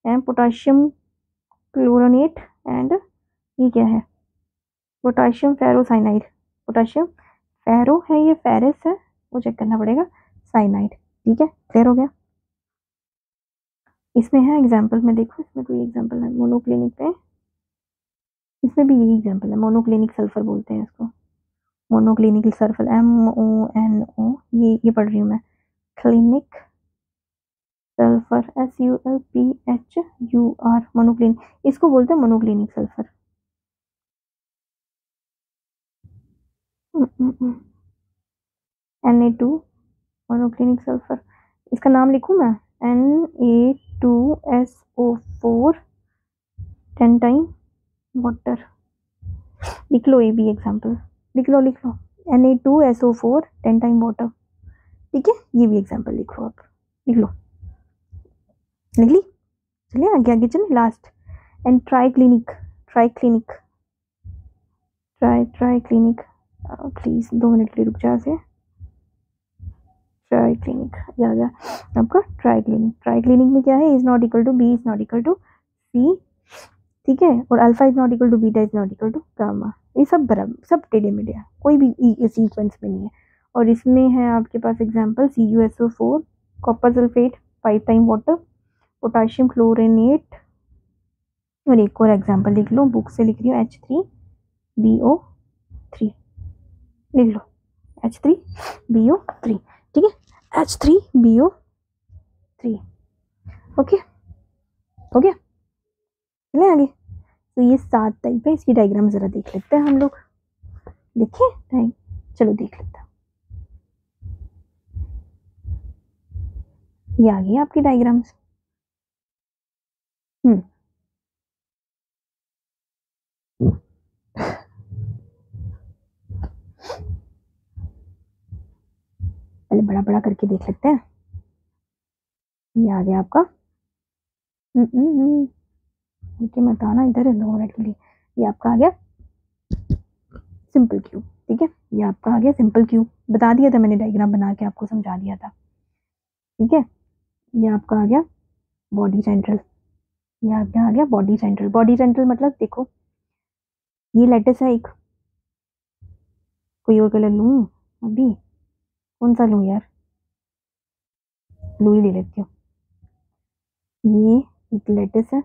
Speaker 1: and potassium chlorate, and ये क्या है, पोटाशियम फेरोसाइनाइड, पोटाशियम फेरो है, ये फेरस है, वो चेक करना पड़ेगा, साइनाइड, ठीक है, क्लियर हो गया। इसमें है एग्जाम्पल में, देखो इसमें कोई एग्जाम्पल है मोनोक्लिनिक पे, इसमें भी यही एग्जाम्पल है, मोनोक्लिनिक सल्फर बोलते हैं इसको, मोनोक्लिनिक सल्फर, MONO, ये पढ़ रही हूँ मैं, क्लिनिक सल्फर SULPHUR, मोनोक्लिनिक, इसको बोलते हैं monoclinic sulphur. Na2 monoclinic sulphur, इसका नाम लिखूँ मैं, Na2SO4 10 टाइम वाटर, लिख लो, ये भी एग्जाम्पल लिख लो, लिख लो, Na2SO4 10 टाइम वाटर, ठीक है, ये भी एग्जाम्पल लिख लो, आप लिख लो, लिख ली। चलिए आगे आगे चलिए, last and triclinic, triclinic, triclinic, please 2 minute के लिए रुक जा से, ट्राइक्लिनिक ये आ गया आपका ट्राइक्लिनिक। ट्राइक्लिनिक में क्या है, is not equal to B is not equal to C, ठीक है, और alpha is not equal to beta is not equal to gamma, ये सब बराबर, सब टेढ़े मेढ़े है, कोई भी सीक्वेंस में नहीं है। और इसमें है आपके पास example CuSO4, copper sulphate 5 time water, potassium chlorate, और एक और एग्जांपल लिख लो, बुक से लिख रही हूँ, H3BO3, लिख लो H3BO3, ठीक है, H3BO3, ओके हो गया, चले आगे। तो ये 7 टाइप है, इसकी डायग्राम जरा देख लेते हैं हम लोग, देखें, चलो देख लेते हैं, ये आ गई आपकी डायग्राम्स। पहले बड़ा बड़ा करके देख लेते हैं, ये आ गया आपका, ओके मत आना इधर 2 मिनट के लिए, ये आपका आ गया सिंपल क्यूब, ठीक है, ये आपका आ गया सिंपल क्यूब, बता दिया था मैंने, डायग्राम बना के आपको समझा दिया था, ठीक है। ये आपका आ गया बॉडी सेंट्रल, ये आपका आ गया बॉडी सेंट्रल। बॉडी सेंट्रल मतलब देखो ये लेटिस है एक, कोई और कलर लूँ अभी, कौन सा लूँ यार, ब्लू ही ले लेती हूँ। ये एक लेटिस है,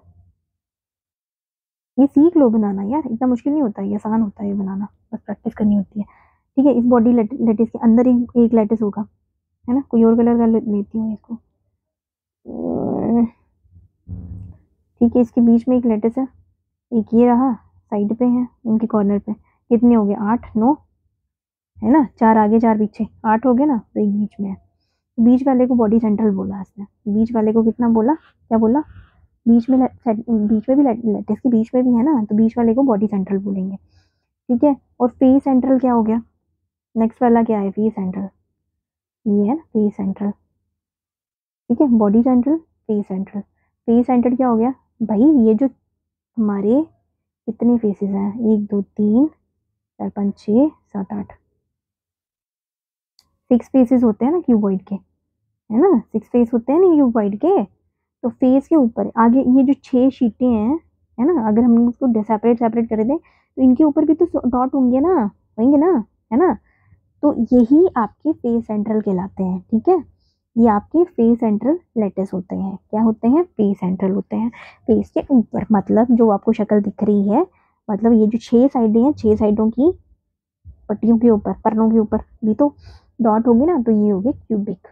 Speaker 1: ये सीख लो बनाना यार, इतना मुश्किल नहीं होता है, ये आसान होता है ये बनाना, बस प्रैक्टिस करनी होती है। ठीक है, इस बॉडी लेटिस के अंदर एक लेटिस होगा, है ना, कोई और कलर का लेती हूँ इसको। ठीक है, इसके बीच में एक लेटिस है, एक ये रहा साइड पे है, उनके कॉर्नर पे। कितने हो गए, 8 9, है ना, 4 आगे 4 पीछे, 8 हो गए ना, तो एक बीच में है। बीच वाले को बॉडी सेंट्रल बोला इसने, बीच वाले को कितना बोला, क्या बोला, बीच में बीच में भी लेटिस के बीच में भी है ना, तो बीच वाले को बॉडी सेंट्रल बोलेंगे। ठीक है, और फेस सेंट्रल क्या हो गया, नेक्स्ट वाला क्या है, फेस सेंट्रल, ये है ना फेस सेंट्रल। ठीक है, body central, face central. Face central क्या हो गया भाई, ये जो हमारे कितने फेसेस हैं, 1 2 3 4 5 6 7 8, 6 फेसेस होते हैं ना क्यूबॉइड के, है ना, 6 फेस होते हैं ना क्यूबॉइड के। तो फेस के ऊपर आगे ये जो 6 शीटें हैं, है ना, अगर हम उसको सेपरेट सेपरेट कर दें तो इनके ऊपर भी तो डॉट होंगे ना, है ना, तो यही आपके फेस सेंट्रल कहलाते हैं। ठीक है, ये आपके फेस सेंट्रल लेटिस होते हैं, क्या होते हैं, फेस सेंट्रल होते हैं। फेस के ऊपर मतलब जो आपको शक्ल दिख रही है, मतलब ये जो 6 साइडें हैं, 6 साइडों की पट्टियों के ऊपर, परनों के ऊपर भी तो डॉट होंगे ना, तो ये हो गए क्यूबिक।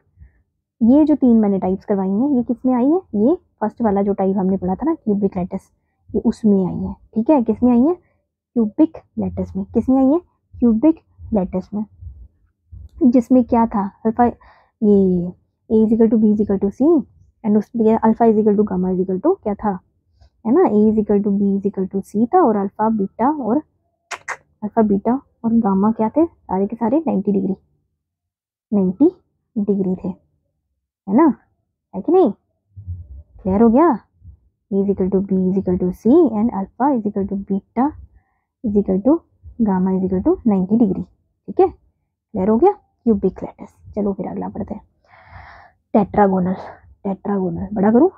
Speaker 1: ये जो 3 मैंने टाइप्स करवाई हैं, ये किस में आई है, ये फर्स्ट वाला जो टाइप हमने पढ़ा था ना क्यूबिक लेटिस, ये उसमें आई है। ठीक है, किस में आई है, क्यूबिक लेटिस में। किस में आई है, क्यूबिक लेटिस में, जिसमें क्या था, अल्फा, ये A is equal to B is equal to C, and उसमें alpha is equal to gamma is equal to क्या था, है ना, A is equal to B is equal to C था, और अल्फा बीटा और गामा क्या थे, सारे के सारे 90 डिग्री, 90 डिग्री थे, है ना, है कि नहीं, क्लियर हो गया। A is equal to B is equal to C and alpha is equal to beta is equal to gamma is equal to 90 degree. ठीक है, क्लियर हो गया, क्यूबिक लेटिस। चलो फिर अगला पढ़ते हैं, टेट्रागोनल। टेट्रागोनल बड़ा करूं,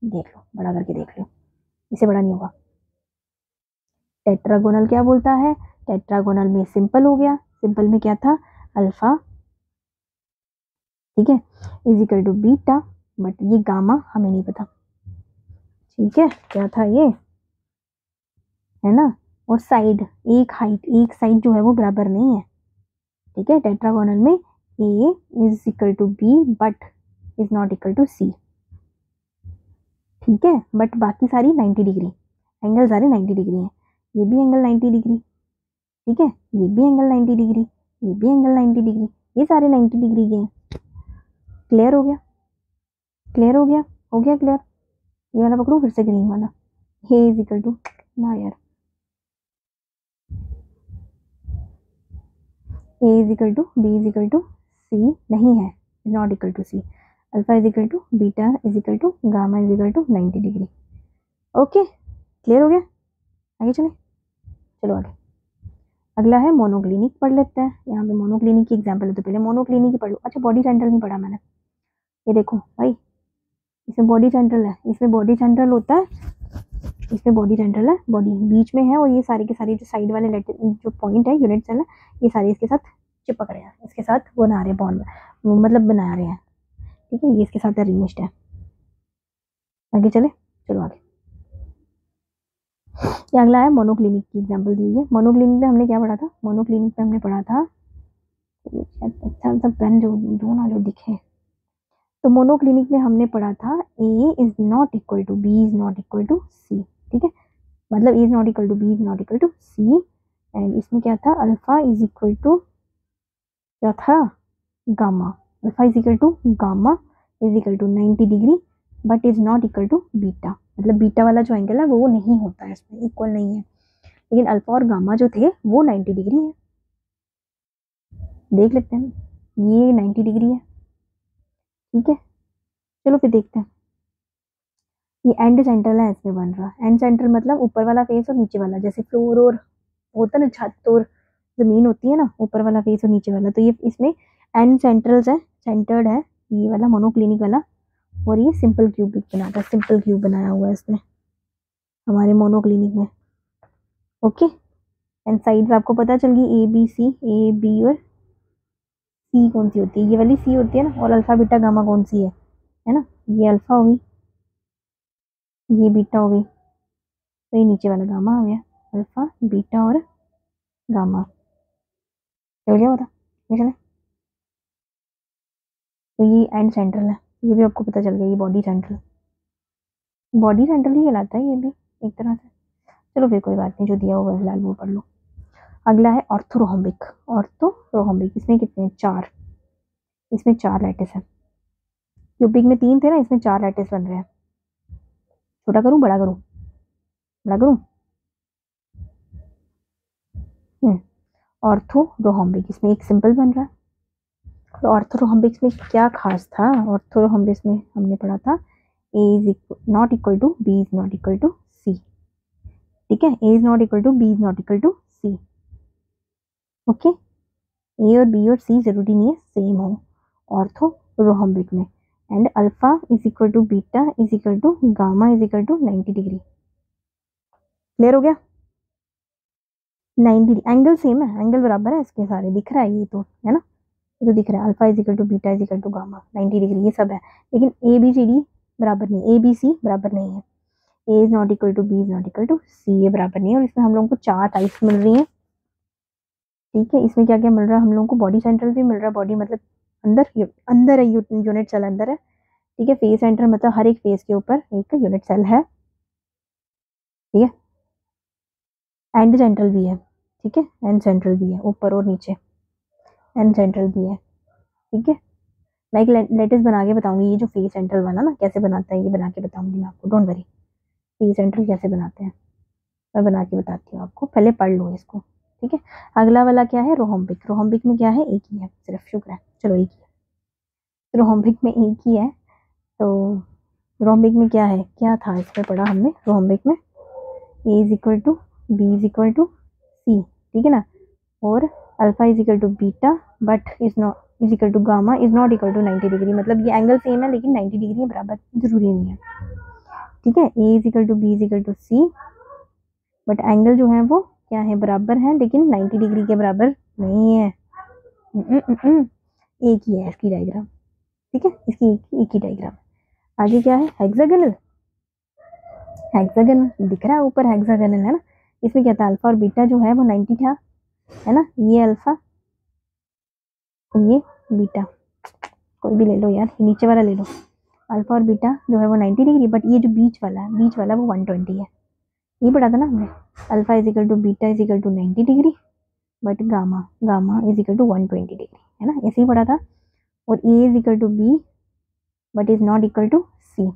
Speaker 1: देख लो, बड़ा करके देख लो, इससे बड़ा नहीं होगा। टेट्रागोनल क्या बोलता है, टेट्रागोनल में सिंपल हो गया, सिंपल में क्या था, अल्फा, ठीक है, is equal to beta, but ये गामा हमें नहीं पता। ठीक है, क्या था ये, है ना, और साइड, एक हाइट, एक साइड जो है वो बराबर नहीं है। ठीक है, टेट्रागोनल में A is equal to B but is not equal to C. ठीक है, बट बाकी सारी 90 डिग्री, एंगल सारे 90 डिग्री हैं, ये भी एंगल 90 डिग्री, ठीक है, ये भी एंगल 90 डिग्री, ये भी एंगल 90 डिग्री, ये सारे 90 डिग्री के हैं। क्लियर हो गया, क्लियर हो गया, हो गया क्लियर। ये वाला पकड़ो फिर से, ग्रीन वाला, ए इज इक्वल टू ना यार, A is equal to B is equal to C नहीं है, is not equal to C, alpha is equal to beta is equal to gamma is equal to 90 degree. Okay, clear हो गया, आगे चले, चलो आगे। अगला है मोनोक्लिनिक, पढ़ लेते हैं, यहाँ पे मोनोक्लिनिक की एग्जांपल है, तो पहले मोनोक्लिनिक ही पढ़ लो। अच्छा, बॉडी सेंट्रल नहीं पढ़ा मैंने, ये देखो भाई, इसमें बॉडी सेंट्रल है, इसमें बॉडी सेंट्रल होता है, इसमें बॉडी सेंट्रल है, बॉडी बीच में है, और ये सारे के सारे जो साइड वाले जो पॉइंट है, यूनिट सेल है, ये सारे इसके साथ चिपक रहे हैं, इसके साथ बना रहे हैं बॉन्ड, मतलब बना रहे हैं। ठीक है, ये इसके साथ अरेंज्ड है। आगे चले, चलो आगे। ये अगला है मोनोक्लिनिक की एग्जांपल दी हुई है। मोनोक्लिनिक में हमने क्या पढ़ा था, मोनोक्लिनिक में हमने पढ़ा था, अच्छा सा पेन जो ना जो दिखे, तो मोनोक्लिनिक में हमने पढ़ा था A is not equal to B is not equal to C. ठीक है, मतलब A is not equal to B is not equal to C, and इसमें क्या था, अल्फा इज इक्वल टू क्या था, gamma, alpha is equal to gamma is equal to 90 degree but is not equal to beta, मतलब beta वाला जो angle है वो नहीं होता है, इसमें इक्वल नहीं है, लेकिन अल्फा और गामा जो थे वो 90 डिग्री है। देख लेते हैं, ये 90 डिग्री है। ठीक है, चलो फिर देखते हैं, ये एंड सेंटर है, इसमें बन रहा एंड सेंटर मतलब ऊपर वाला फेस और नीचे वाला, जैसे फ्लोर और होता है ना, छत और जमीन होती है ना, ऊपर वाला फेस और नीचे वाला, तो ये इसमें एंड सेंट्रल्स है, सेंटर्ड है ये वाला मोनोक्लिनिक वाला, और ये सिंपल क्यूबिक बनाता है, सिंपल क्यूब बनाया हुआ है इसने हमारे मोनोक्लिनिक में। ओके, एंड साइड्स आपको पता चल गई, ABC, AB और C कौन सी होती है, ये वाली C होती है ना, और अल्फा बीटा गामा कौन सी है ना, ये अल्फा होगी, ये बीटा हो गई, तो ये नीचे वाला गामा आ गया, अल्फा बीटा और गामा। हो गया पता, ठीक है। तो ये एंड सेंट्रल है, ये भी आपको पता चल गया, ये बॉडी सेंट्रल, बॉडी सेंट्रल ही कहलाता है ये भी एक तरह से। चलो फिर कोई बात नहीं, जो दिया होगा फिलहाल वो पढ़ लो। अगला है ऑर्थोरोम्बिक। ऑर्थोरोम्बिक, इसमें कितने, 4, इसमें 4 लैटिस है। क्यूबिक में 3 थे ना, इसमें 4 लैटिस बन रहे हैं। छोटा करूं बड़ा करूं, बड़ा करूं, ऑर्थोरोम्बिक, इसमें एक सिंपल बन रहा है। तो ऑर्थोरोम्बिक्स में क्या खास था, ऑर्थोरोम्बिक्स में हमने पढ़ा था A is not equal to B is not equal to C, ठीक है, A is not equal to B is not equal to C। Okay, A और B और C जरूरी नहीं है सेम हो ऑर्थोरोम्बिक में। And alpha is equal to beta is equal to gamma is equal to 90 degree. Clear हो गया, 90 angle same है, एंगल बराबर है इसके सारे, दिख रहा है ये तो, है ना, ये तो दिख रहा है, alpha is equal to beta is equal to gamma 90 degree, ये सब है। लेकिन ABCD बराबर नहीं, ABC बराबर नहीं है, A is not equal to B is not equal to C, ये बराबर नहीं है। और इसमें हम लोगों को 4 टाइप्स मिल रही हैं, ठीक है। इसमें क्या क्या मिल रहा है हम लोगों को, बॉडी सेंट्रल भी मिल रहा है, बॉडी मतलब अंदर, अंदर है, यूनिट सेल अंदर है, ठीक है। फेस सेंटर मतलब हर एक फेस के ऊपर एक यूनिट सेल है, ठीक है। एंड सेंट्रल भी है, ठीक है, एंड सेंट्रल भी है, ऊपर और नीचे एंड सेंट्रल भी है, ठीक है। मैं एक लेटिस बना के बताऊंगी, ये जो फेस सेंट्रल वाला ना कैसे बनाता है, ये बना के बताऊंगी मैं आपको, डोंट वरी। फेस सेंट्रल कैसे बनाते हैं मैं बना के बताती हूँ आपको, पहले पढ़ लो इसको, ठीक है। अगला वाला क्या है, रोहम्बिक। रोहम्बिक में क्या है, एक ही है सिर्फ, शुक्र है, चलो एक ही है, रोहम्बिक में एक ही है। तो रोहम्बिक में क्या है, क्या था इसमें पढ़ा हमने, रोहम्बिक में A is equal to B is equal to C, ठीक है ना, और alpha is equal to beta but is not is equal to gamma is not equal to 90 degree, मतलब ये एंगल सेम है लेकिन 90 डिग्री बराबर जरूरी नहीं है, ठीक है। A is equal to B is equal to C, but angle जो है वो क्या है, बराबर है, लेकिन 90 डिग्री के बराबर नहीं है। एक ही है इसकी डायग्राम, ठीक है, इसकी एक ही डायग्राम। आगे क्या है, हेक्सागोनल। हेक्सागोनल दिख रहा है ऊपर, हेक्सागोनल है ना, इसमें क्या था, अल्फा और बीटा जो है वो 90 था, है ना, ये अल्फा और ये बीटा, कोई भी ले लो यार, नीचे वाला ले लो, अल्फा और बीटा जो है वो 90 डिग्री, बट ये जो बीच वाला है, बीच वाला वो 120 है, ये पढ़ा था ना हमने, alpha is equal to beta is equal to 90 degree, but gamma gamma is equal to 120 degree, है ना, ऐसे ही पढ़ा था। और A is equal to B but is not equal to C,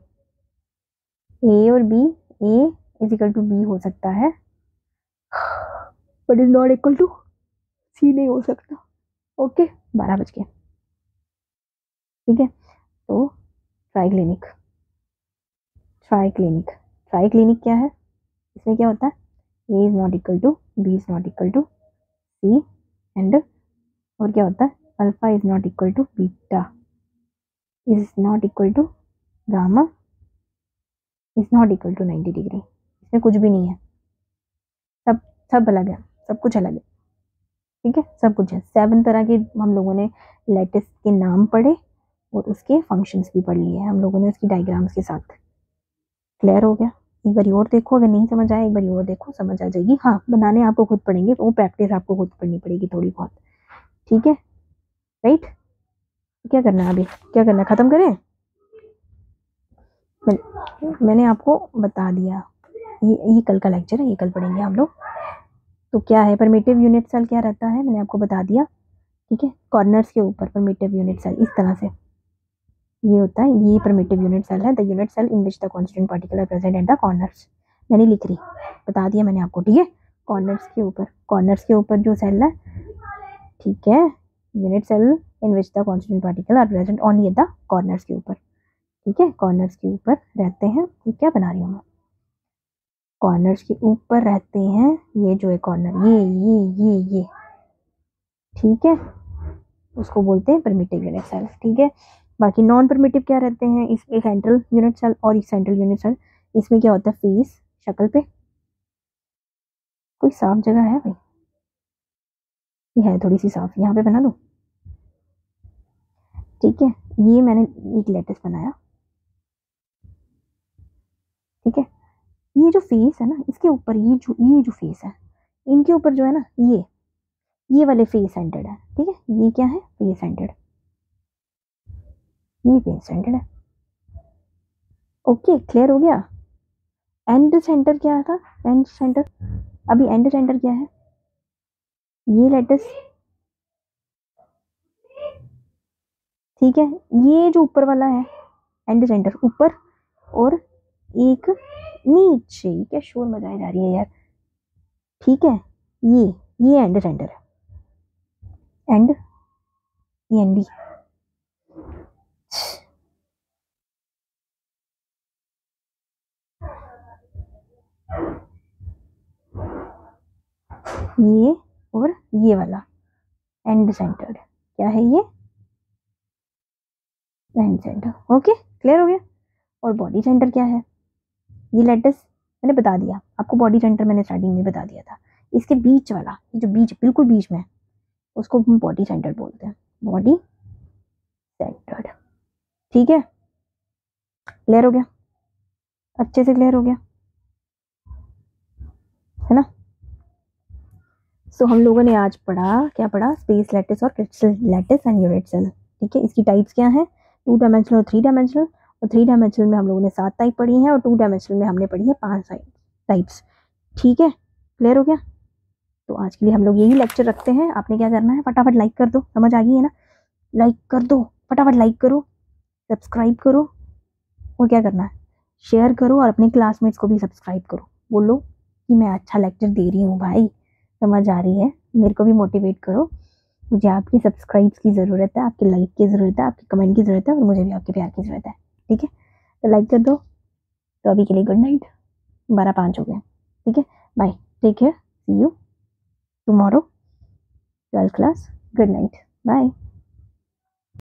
Speaker 1: A और B, A is equal to B हो सकता है but is not equal to C नहीं हो सकता। ओके, 12 बज गए, ठीक है। तो ट्राइक्लिनिक, ट्राइक्लिनिक, ट्राइक्लिनिक क्या है, इसमें क्या होता है, A is not equal to B is not equal to C, and और क्या होता है, alpha is not equal to beta is not equal to gamma is not equal to 90 degree. इसमें कुछ भी नहीं है, सब सब अलग है, सब कुछ अलग है, ठीक है, सब कुछ है। 7 तरह के हम लोगों ने लैटिस के नाम पढ़े और उसके फंक्शंस भी पढ़ लिए हम लोगों ने उसकी डायग्राम्स के साथ। क्लियर हो गया, एक बार और देखो, अगर नहीं समझ आया एक बार और देखो, समझ आ जाएगी। हाँ, बनाने आपको खुद पड़ेंगे, वो प्रैक्टिस आपको खुद करनी पड़ेगी थोड़ी बहुत, ठीक है, राइट। क्या करना है अभी, क्या करना है, खत्म करें। मैंने आपको बता दिया, ये कल का लेक्चर है, ये कल पढ़ेंगे हम लोग। तो क्या है परमिटिव यूनिट सेल, क्या रहता है मैंने आपको बता दिया, ठीक है। कॉर्नर्स के ऊपर परमिटिव यूनिट सेल इस तरह से ये होता है, ये परमिटिव यूनिट सेल है, the unit cell in which the constant particle are present at the corners. मैंने लिख रही, बता दिया मैंने आपको, ठीक है। कॉर्नर्स के ऊपर जो सेल है, ठीक है, unit cell in which the constant particle are present only at the corners के ऊपर, ठीक है, कॉर्नर्स के ऊपर रहते हैं। ये क्या बना रही हूँ मैं, कॉर्नर्स के ऊपर रहते हैं, ये जो है कॉर्नर, ये ठीक है, उसको बोलते हैं परमिटिव यूनिट सेल, ठीक है। बाकी नॉन परमिटिव क्या रहते हैं, इसमें सेंट्रल यूनिट सेल और सेंट्रल यूनिट सेल। इसमें क्या होता है, फेस शक्ल पे कोई साफ जगह है भाई, ये है थोड़ी सी साफ, यहाँ पे बना दो। ठीक है, ये मैंने एक लेटेस बनाया। ठीक है, ये जो फेस है ना, इसके ऊपर ये जो फेस है, इनके ऊपर जो है ना, ये वाले फेस सेंटर्ड है। ठीक है, ये क्या है, फेस सेंटर्ड, ये फेस सेंटर्ड है। ओके, क्लियर हो गया। एंड सेंटर क्या था, एंड सेंटर, अभी एंड सेंटर क्या है, ये लेटेस। ठीक है, ये जो ऊपर वाला है एंड सेंटर ऊपर, और एक नीचे, क्या शोर मचाई जा रही है यार। ठीक है, ये एंड सेंटर है, एंड ये एंडी, ये और ये वाला एंड सेंटर्ड, क्या है ये, एंड सेंटर। ओके, क्लियर हो गया। और बॉडी सेंटर क्या है, ये लेटेस मैंने बता दिया आपको, बॉडी सेंटर मैंने स्टार्टिंग में बता दिया था। इसके बीच वाला, ये जो बीच बिल्कुल बीच में, उसको हम बॉडी सेंटर बोलते हैं, बॉडी सेंटर्ड। ठीक है, क्लियर हो गया, अच्छे से क्लियर हो गया है ना। सो हम लोगों ने आज पढ़ा, क्या पढ़ा, स्पेस लैटिस और crystal lattice and unit cell. ठीक है, इसकी टाइप्स क्या है, 2 डायमेंशनल और 3 डायमेंशनल। और 3 डायमेंशनल में हम लोगों ने 7 टाइप पढ़ी हैं, और 2 डायमेंशनल में हमने पढ़ी है 5 टाइप्स। ठीक है, क्लियर हो गया। तो आज के लिए हम लोग यही लेक्चर रखते हैं। आपने क्या करना है, फटाफट लाइक कर दो, समझ आ गई है ना, लाइक कर दो, फटाफट लाइक करो, सब्सक्राइब करो, और क्या करना है, शेयर करो, और अपने क्लासमेट्स को भी सब्सक्राइब करो। बोलो कि मैं अच्छा लेक्चर दे रही हूँ भाई, समझ आ रही है, मेरे को भी मोटिवेट करो। मुझे आपकी सब्सक्राइब्स की ज़रूरत है, आपकी लाइक की ज़रूरत है, आपके कमेंट की ज़रूरत है, और मुझे भी आपके प्यार की ज़रूरत है। ठीक है, तो लाइक कर दो। तो अभी के लिए गुड नाइट, 12:05 हो गए। ठीक है, bye, take care, see you tomorrow 12th class, good night, bye.